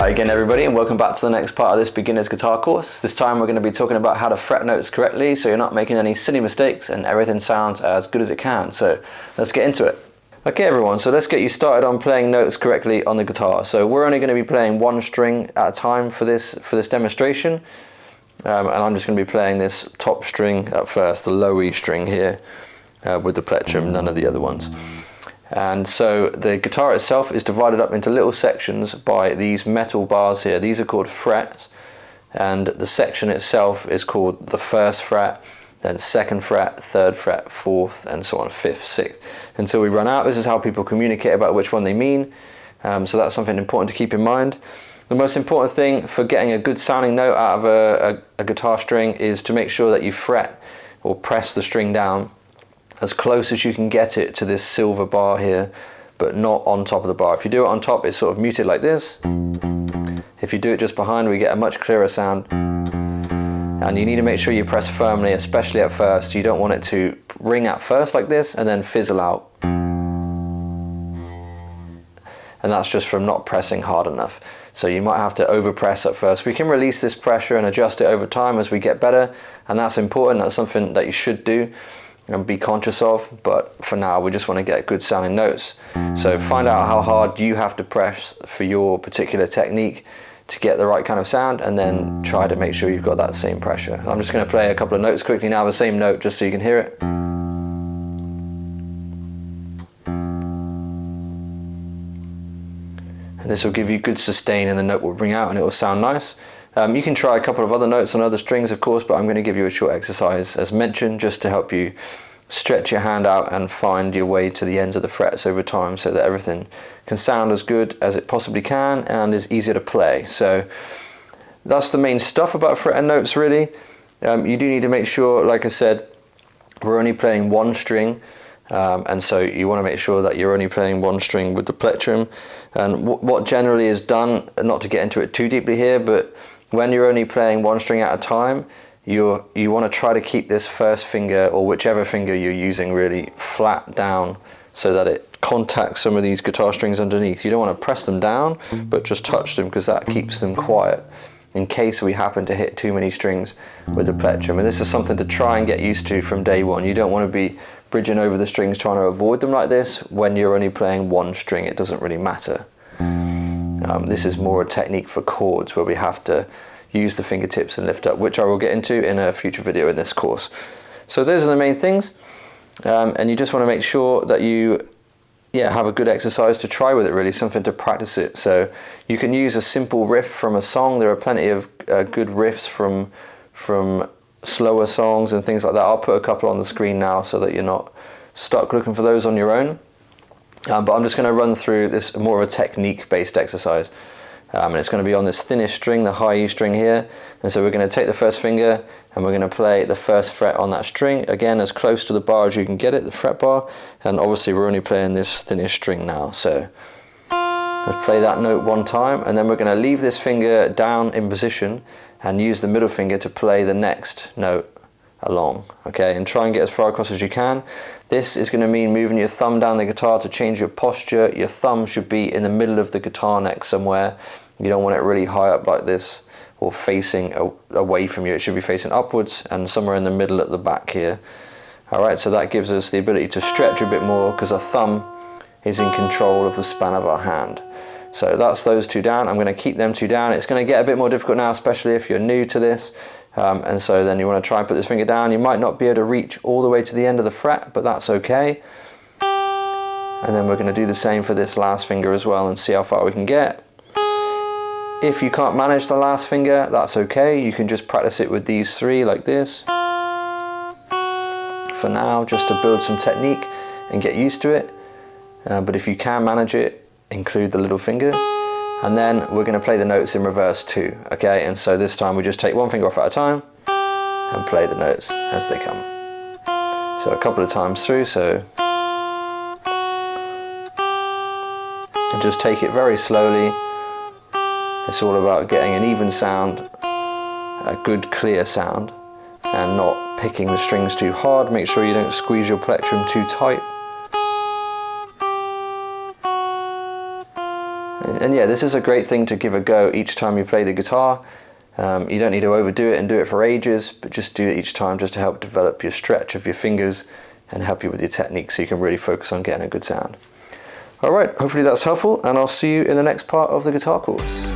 Hi again everybody, and welcome back to the next part of this beginner's guitar course. This time we're going to be talking about how to fret notes correctly so you're not making any silly mistakes and everything sounds as good as it can. So let's get into it. Okay everyone, so let's get you started on playing notes correctly on the guitar. So we're only going to be playing one string at a time for this demonstration. And I'm just going to be playing this top string at first, the low E string here with the plectrum, none of the other ones. And so the guitar itself is divided up into little sections by these metal bars here. These are called frets, and the section itself is called the first fret, then second fret, third fret, fourth, and so on, fifth, sixth, until we run out. This is how people communicate about which one they mean. So that's something important to keep in mind. The most important thing for getting a good sounding note out of a guitar string is to make sure that you fret or press the string down as close as you can get it to this silver bar here, but not on top of the bar. If you do it on top, it's sort of muted like this. If you do it just behind, we get a much clearer sound. And you need to make sure you press firmly, especially at first. You don't want it to ring at first like this and then fizzle out. And that's just from not pressing hard enough. So you might have to overpress at first. We can release this pressure and adjust it over time as we get better, and that's important. That's something that you should do and be conscious of, but for now we just want to get good sounding notes. So find out how hard you have to press for your particular technique to get the right kind of sound, and then try to make sure you've got that same pressure. I'm just going to play a couple of notes quickly now, the same note, just so you can hear it. And this will give you good sustain, and the note will ring out and it will sound nice. You can try a couple of other notes on other strings, of course, but I'm going to give you a short exercise as mentioned, just to help you stretch your hand out and find your way to the ends of the frets over time, so that everything can sound as good as it possibly can and is easier to play. So that's the main stuff about fretting notes, really. You do need to make sure, like I said, we're only playing one string. And so you want to make sure that you're only playing one string with the plectrum. And what generally is done, not to get into it too deeply here, but when you're only playing one string at a time, you want to try to keep this first finger, or whichever finger you're using, really flat down so that it contacts some of these guitar strings underneath. You don't want to press them down, but just touch them, because that keeps them quiet in case we happen to hit too many strings with the plectrum. And this is something to try and get used to from day one. You don't want to be bridging over the strings trying to avoid them like this when you're only playing one string. It doesn't really matter. This is more a technique for chords where we have to use the fingertips and lift up, which I will get into in a future video in this course. So those are the main things, and you just want to make sure that you have a good exercise to try with it, really, something to practice it. So you can use a simple riff from a song. There are plenty of good riffs from slower songs and things like that. I'll put a couple on the screen now so that you're not stuck looking for those on your own. But I'm just going to run through this more of a technique based exercise. And it's going to be on this thinnish string, the high E string here. And so we're going to take the first finger and we're going to play the first fret on that string, again as close to the bar as you can get it, the fret bar. And obviously we're only playing this thinnish string now. So let's play that note one time, and then we're going to leave this finger down in position and use the middle finger to play the next note along, okay, and try and get as far across as you can. This is going to mean moving your thumb down the guitar to change your posture. Your thumb should be in the middle of the guitar neck somewhere. You don't want it really high up like this or facing away from you. It should be facing upwards and somewhere in the middle at the back here. Alright, so that gives us the ability to stretch a bit more, because our thumb is in control of the span of our hand. So that's those two down. I'm going to keep them two down. It's going to get a bit more difficult now, especially if you're new to this. And so then you want to try and put this finger down. You might not be able to reach all the way to the end of the fret, but that's okay. And then we're going to do the same for this last finger as well and see how far we can get. If you can't manage the last finger, that's okay. You can just practice it with these three like this. For now, just to build some technique and get used to it. But if you can manage it, include the little finger. And then we're going to play the notes in reverse too, okay? And so this time we just take one finger off at a time and play the notes as they come. So a couple of times through, so. And just take it very slowly. It's all about getting an even sound, a good clear sound, and not picking the strings too hard. Make sure you don't squeeze your plectrum too tight. And yeah, this is a great thing to give a go each time you play the guitar. You don't need to overdo it and do it for ages, but just do it each time just to help develop your stretch of your fingers and help you with your technique so you can really focus on getting a good sound. Alright, hopefully that's helpful, and I'll see you in the next part of the guitar course.